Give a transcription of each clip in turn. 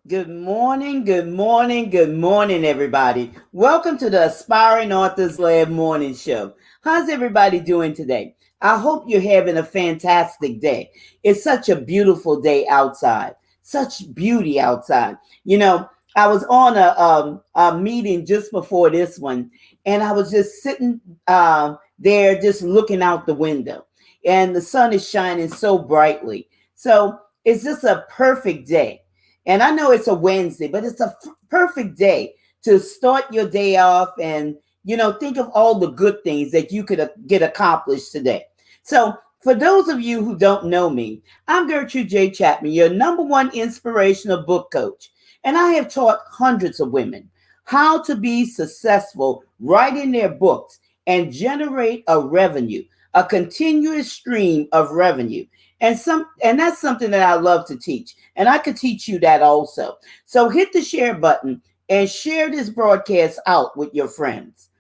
Good morning, good morning, good morning, everybody. Welcome to the Aspiring Authors Lab Morning Show. How's everybody doing today? I hope you're having a fantastic day. It's such a beautiful day outside, such beauty outside. I was on a meeting just before this one, and I was just sitting there, just looking out the window, and the sun is shining so brightly. So it's just a perfect day. And I know it's a Wednesday, but it's a perfect day to start your day off and, think of all the good things that you could get accomplished today. So, for those of you who don't know me, I'm Gertrude J. Chapman, your number one inspirational book coach. And I have taught hundreds of women how to be successful writing their books and generate a revenue, a continuous stream of revenue. And that's something that I love to teach. And I could teach you that also. So hit the share button and share this broadcast out with your friends.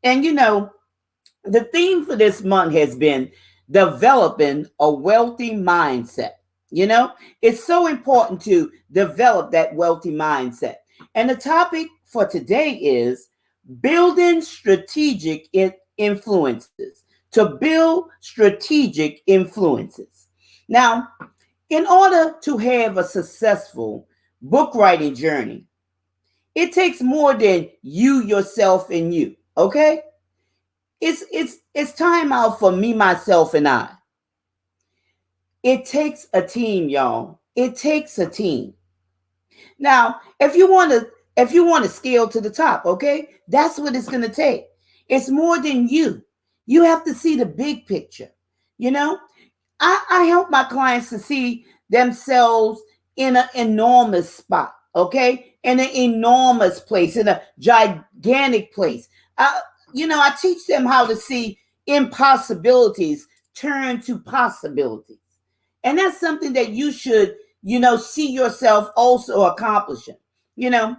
And the theme for this month has been developing a wealthy mindset. It's so important to develop that wealthy mindset. And the topic for today is building strategic influences, to build strategic influences. Now, in order to have a successful book writing journey, it takes more than you, yourself, and you. Okay? It's time out for me, myself, and I. It takes a team, y'all. It takes a team. Now, if you want to scale to the top, okay, that's what it's gonna take. It's more than you. You have to see the big picture. You know, I help my clients to see themselves in an enormous spot, okay? In an enormous place, in a gigantic place. I teach them how to see impossibilities turn to possibilities. And that's something that you should, see yourself also accomplishing. You know,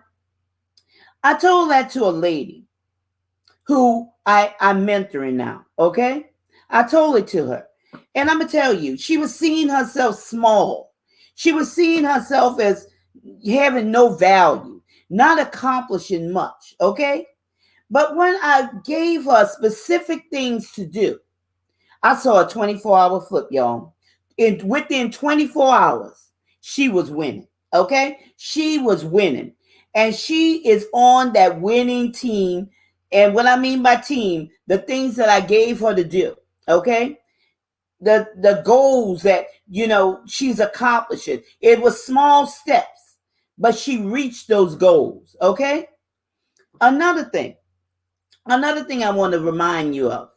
I told that to a lady who I'm mentoring now, okay? I told it to her. And I'm going to tell you, she was seeing herself small. She was seeing herself as having no value, not accomplishing much, okay? But when I gave her specific things to do, I saw a 24-hour flip, y'all. Within 24 hours, she was winning, okay? She was winning. And she is on that winning team. And what I mean by team, the things that I gave her to do, okay? The goals that she's accomplishing. It was small steps, but she reached those goals. Okay. Another thing, I want to remind you of: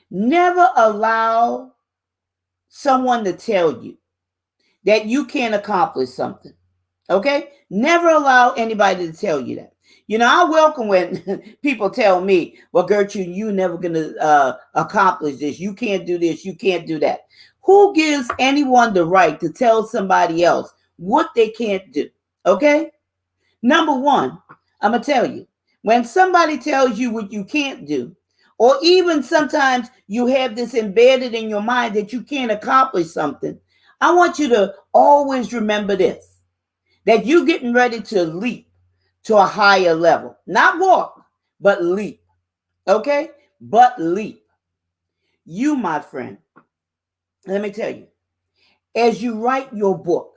never allow someone to tell you that you can't accomplish something. Okay, never allow anybody to tell you that. I welcome when people tell me, well, Gertrude, you're never going to accomplish this. You can't do this. You can't do that. Who gives anyone the right to tell somebody else what they can't do? Okay? Number one, I'm going to tell you, when somebody tells you what you can't do, or even sometimes you have this embedded in your mind that you can't accomplish something, I want you to always remember this: that you're getting ready to leap to a higher level. Not walk, but leap. Okay? But leap. You, my friend, let me tell you, as you write your book,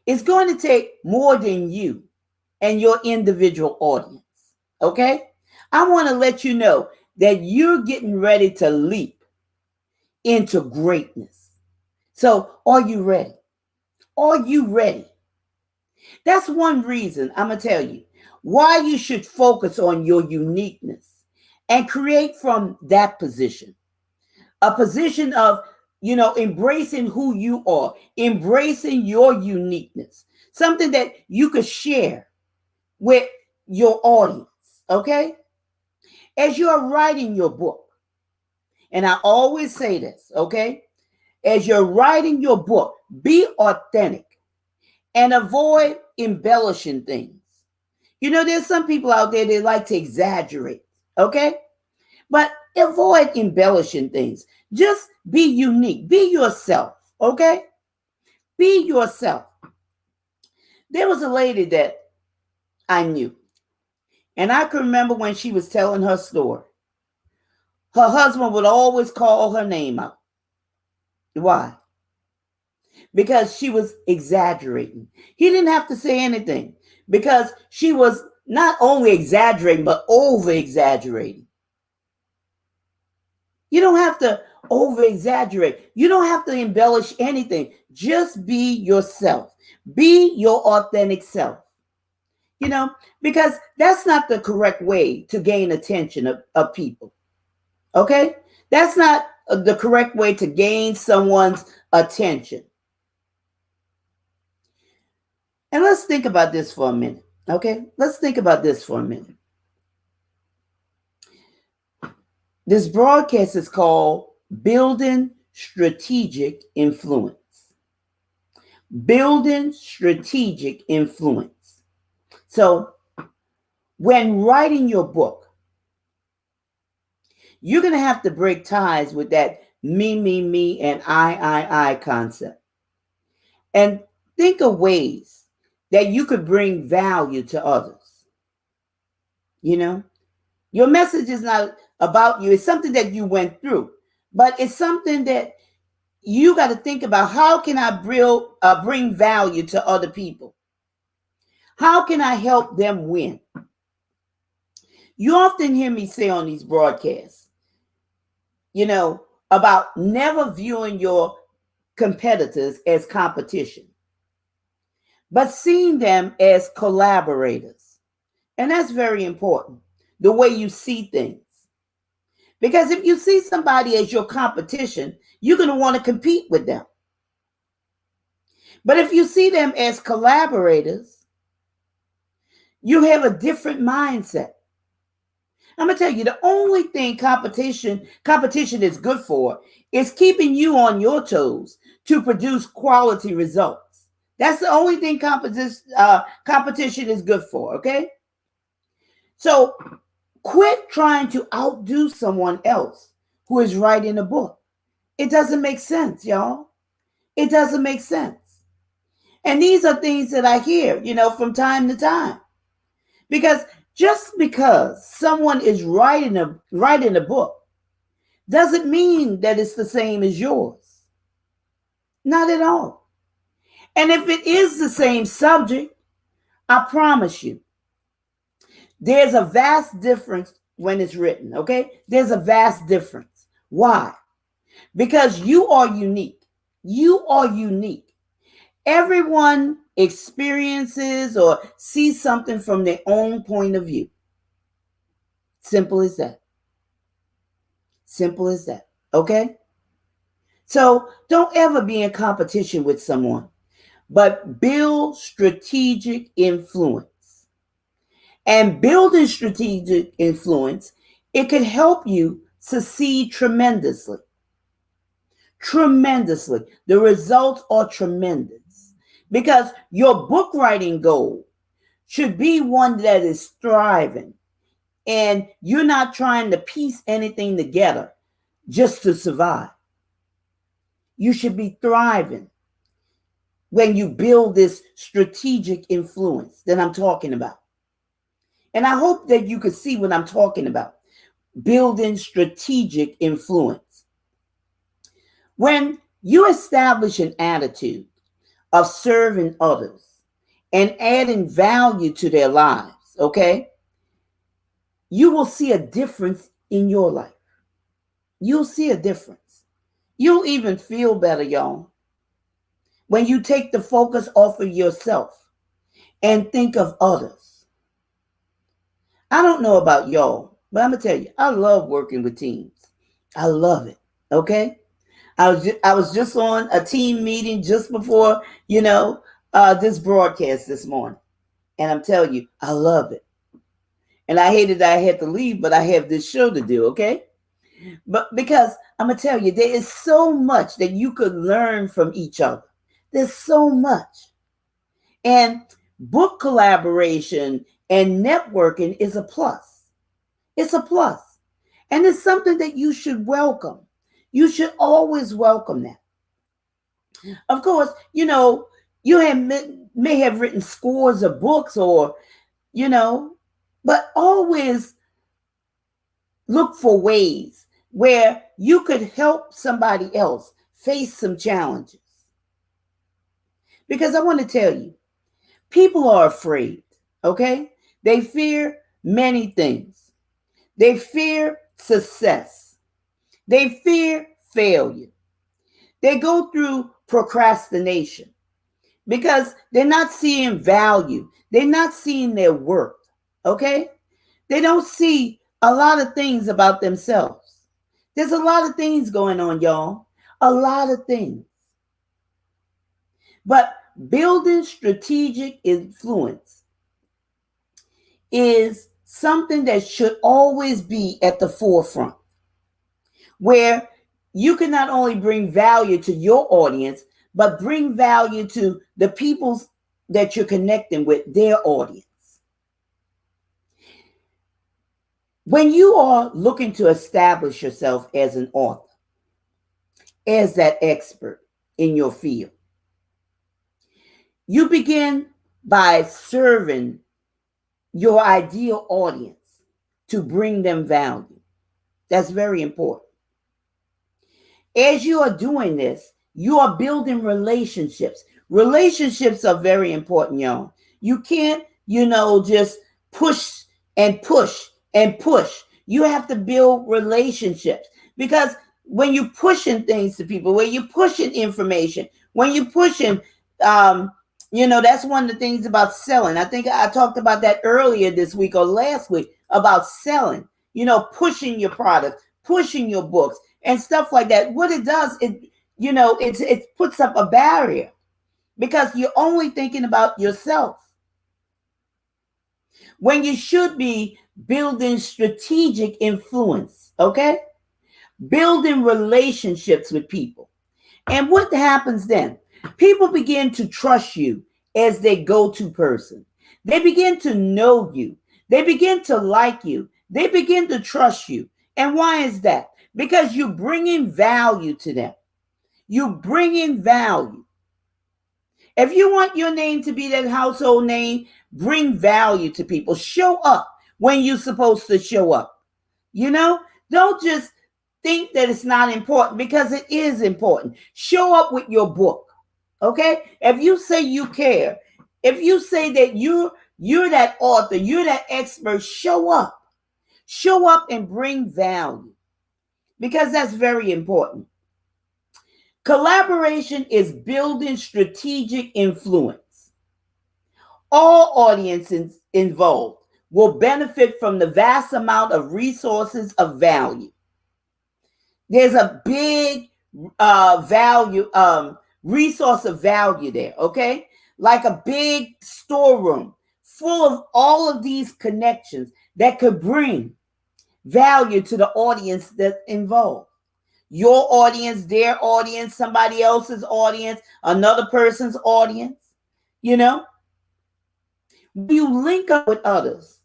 it's going to take more than you and your individual audience. Okay? I want to let you know that you're getting ready to leap into greatness. So, are you ready? Are you ready? That's one reason I'm going to tell you why you should focus on your uniqueness and create from that position. A position of, embracing who you are, embracing your uniqueness, something that you could share with your audience, okay? As you're writing your book, and I always say this, okay? As you're writing your book, be authentic and avoid embellishing things. There's some people out there that like to exaggerate, okay? But avoid embellishing things. Just be unique. Be yourself, okay? Be yourself. There was a lady that I knew, and I can remember when she was telling her story. Her husband would always call her name out. Why? Because she was exaggerating. He didn't have to say anything because she was not only exaggerating, but over exaggerating. You don't have to over exaggerate. You don't have to embellish anything. Just be yourself. Be your authentic self. You know, because that's not the correct way to gain attention of people. Okay? That's not the correct way to gain someone's attention. And let's think about this for a minute. Okay? Let's think about this for a minute. This broadcast is called Building Strategic Influence. Building strategic influence. So, when writing your book, you're going to have to break ties with that me, and I concept. And think of ways that you could bring value to others. You know, your message is not about you, it's something that you went through, but it's something that you got to think about. How can I bring value to other people? How can I help them win? You often hear me say on these broadcasts, you know, about never viewing your competitors as competition, but seeing them as collaborators. And that's very important, the way you see things. Because if you see somebody as your competition, you're going to want to compete with them. But if you see them as collaborators, you have a different mindset. I'm going to tell you, the only thing competition is good for is keeping you on your toes to produce quality results. That's the only thing competition is good for, okay? So quit trying to outdo someone else who is writing a book. It doesn't make sense, y'all. It doesn't make sense. And these are things that I hear, you know, from time to time. Because just because someone is writing a book doesn't mean that it's the same as yours. Not at all. And if it is the same subject, I promise you, there's a vast difference when it's written, okay? There's a vast difference. Why? Because you are unique. You are unique. Everyone experiences or sees something from their own point of view. Simple as that. Simple as that. Okay? So don't ever be in competition with someone, but build strategic influence. And building strategic influence, it can help you succeed tremendously. Tremendously. The results are tremendous because your book writing goal should be one that is thriving, and you're not trying to piece anything together just to survive. You should be thriving when you build this strategic influence that I'm talking about. And I hope that you can see what I'm talking about. Building strategic influence. When you establish an attitude of serving others and adding value to their lives, okay, you will see a difference in your life. You'll see a difference. You'll even feel better, y'all, when you take the focus off of yourself and think of others. I don't know about y'all, but I'm going to tell you, I love working with teams. I love it, okay? I was just on a team meeting just before, this broadcast this morning. And I'm telling you, I love it. And I hated that I had to leave, but I have this show to do, okay? But because I'm going to tell you, there is so much that you could learn from each other. There's so much. And book collaboration and networking is a plus. It's a plus. And it's something that you should welcome. You should always welcome that. Of course, you You may have written scores of books, or, but always look for ways where you could help somebody else face some challenges. Because I want to tell you, people are afraid, okay? They fear many things. They fear success. They fear failure. They go through procrastination because they're not seeing value. They're not seeing their worth, okay? They don't see a lot of things about themselves. There's a lot of things going on, y'all. A lot of things. But building strategic influence is something that should always be at the forefront, where you can not only bring value to your audience, but bring value to the people that you're connecting with, their audience. When you are looking to establish yourself as an author, as that expert in your field, you begin by serving your ideal audience to bring them value. That's very important. As you are doing this, you are building relationships. Relationships are very important, y'all. You can't, just push and push and push. You have to build relationships, because when you're pushing things to people, when you're pushing information, when you're pushing, that's one of the things about selling. I think I talked about that earlier this week or last week about selling, pushing your product, pushing your books and stuff like that. What it does, it puts up a barrier, because you're only thinking about yourself when you should be building strategic influence, okay? Building relationships with people. And what happens then? People begin to trust you as their go-to person. They begin to know you. They begin to like you. They begin to trust you. And why is that? Because you're bringing value to them. You're bringing value. If you want your name to be that household name, bring value to people. Show up when you're supposed to show up. Don't just think that it's not important, because it is important. Show up with your book, okay? If you say you care, if you say that you're that author, you're that expert, show up. Show up and bring value, because that's very important. Collaboration is building strategic influence. All audiences involved will benefit from the vast amount of resources of value. There's a big resource of value there, okay? Like a big storeroom full of all of these connections that could bring value to the audience that's involved. Your audience, their audience, somebody else's audience, another person's audience. When you link up with others,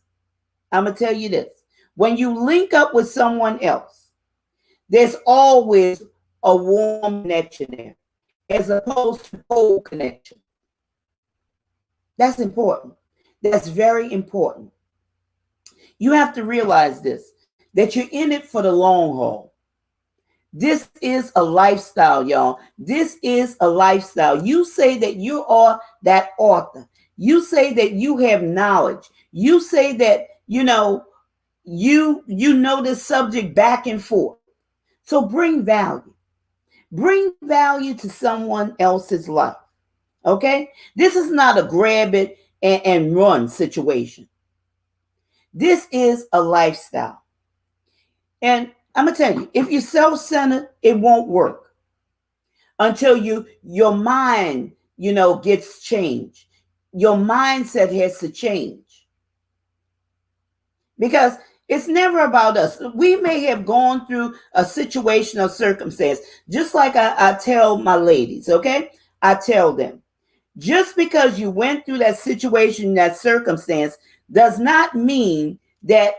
I'm going to tell you this. When you link up with someone else, there's always a warm connection there, as opposed to cold connection. That's important. That's very important. You have to realize this, that you're in it for the long haul. This is a lifestyle, y'all. This is a lifestyle. You say that you are that author. You say that you have knowledge. You say that, you know this subject back and forth. So bring value. Bring value to someone else's life. Okay? This is not a grab it and run situation. This is a lifestyle. And I'm going to tell you, if you're self-centered, it won't work until your mind, gets changed. Your mindset has to change, because it's never about us. We may have gone through a situation or circumstance, just like I tell my ladies, okay? I tell them, just because you went through that situation, that circumstance, does not mean that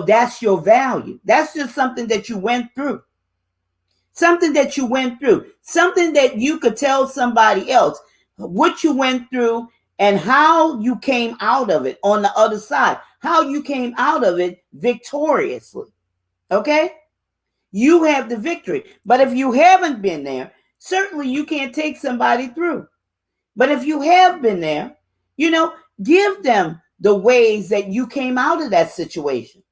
that's your value. That's just something that you went through. Something that you went through. Something that you could tell somebody else. what you went through, and how you came out of it on the other side, how you came out of it victoriously. Okay? You have the victory. But if you haven't been there, certainly you can't take somebody through. But if you have been there, you know, give them the ways that you came out of that situation.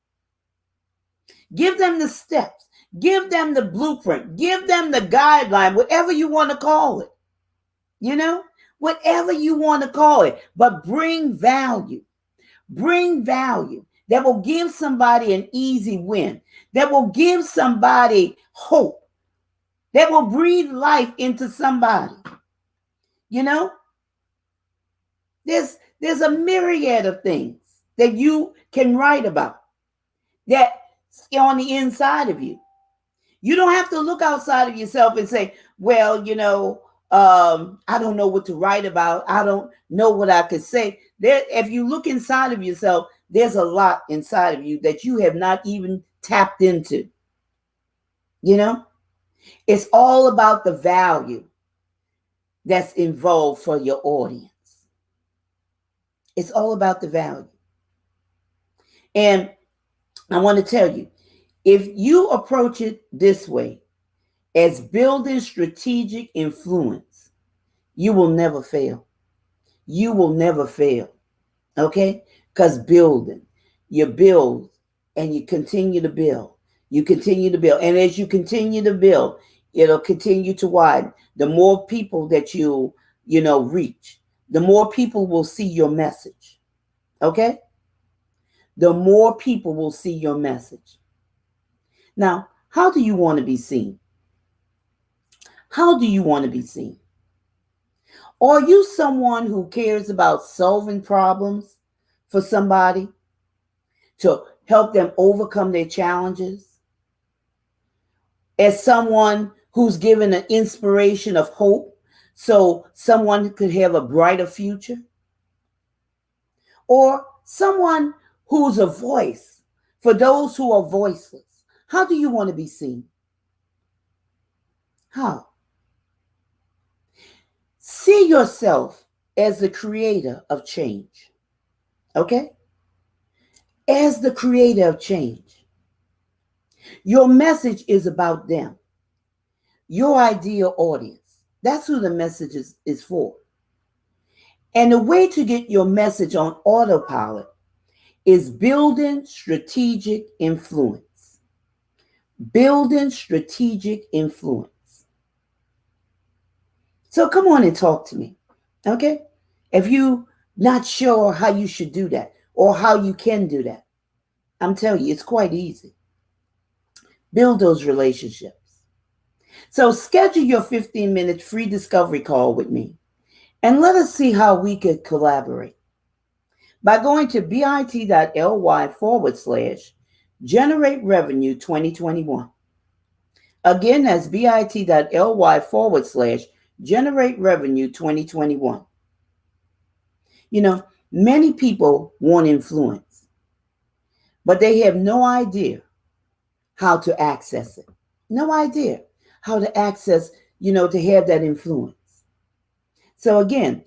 Give them the steps. Give them the blueprint. Give them the guideline, whatever you want to call it. You know, whatever you want to call it. But bring value. Bring value that will give somebody an easy win, that will give somebody hope, that will breathe life into somebody. You know, there's a myriad of things that you can write about that's on the inside of you. You don't have to look outside of yourself and say, well, you know, I don't know what to write about. I don't know what I could say. There, if you look inside of yourself, there's a lot inside of you that you have not even tapped into. You know, it's all about the value that's involved for your audience. It's all about the value. And I want to tell you, if you approach it this way, as building strategic influence, you will never fail. You will never fail. Okay? Because building, you build and you continue to build. You continue to build. And as you continue to build, it'll continue to widen. The more people that you reach, the more people will see your message. Okay? The more people will see your message. Now, how do you want to be seen? How do you want to be seen? Are you someone who cares about solving problems for somebody to help them overcome their challenges? As someone who's given an inspiration of hope so someone could have a brighter future? Or someone who's a voice for those who are voiceless? How do you want to be seen? How? See yourself as the creator of change. Okay? As the creator of change. Your message is about them. Your ideal audience. That's who the message is for. And the way to get your message on autopilot is building strategic influence. Building strategic influence. So come on and talk to me, okay? If you're not sure how you should do that or how you can do that, I'm telling you, it's quite easy. Build those relationships. So schedule your 15-minute free discovery call with me and let us see how we could collaborate. By going to bit.ly/generate revenue 2021. Again, that's bit.ly/generate revenue 2021. You know, many people want influence, but they have no idea how to access it. No idea how to access, to have that influence. So again,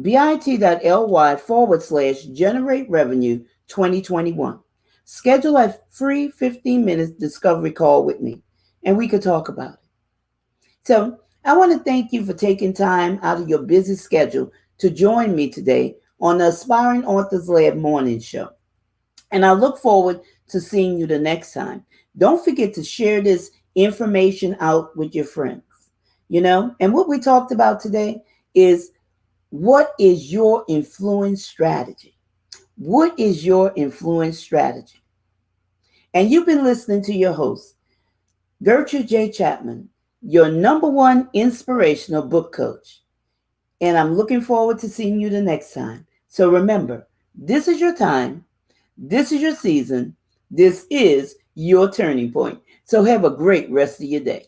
bit.ly/generate revenue 2021. Schedule a free 15-minute discovery call with me and we could talk about it. So I want to thank you for taking time out of your busy schedule to join me today on the Aspiring Authors Lab Morning Show. And I look forward to seeing you the next time. Don't forget to share this information out with your friends. And what we talked about today is, what is your influence strategy? What is your influence strategy? And you've been listening to your host, Gertrude J. Chapman, your number one inspirational book coach. And I'm looking forward to seeing you the next time. So remember, this is your time. This is your season. This is your turning point. So have a great rest of your day.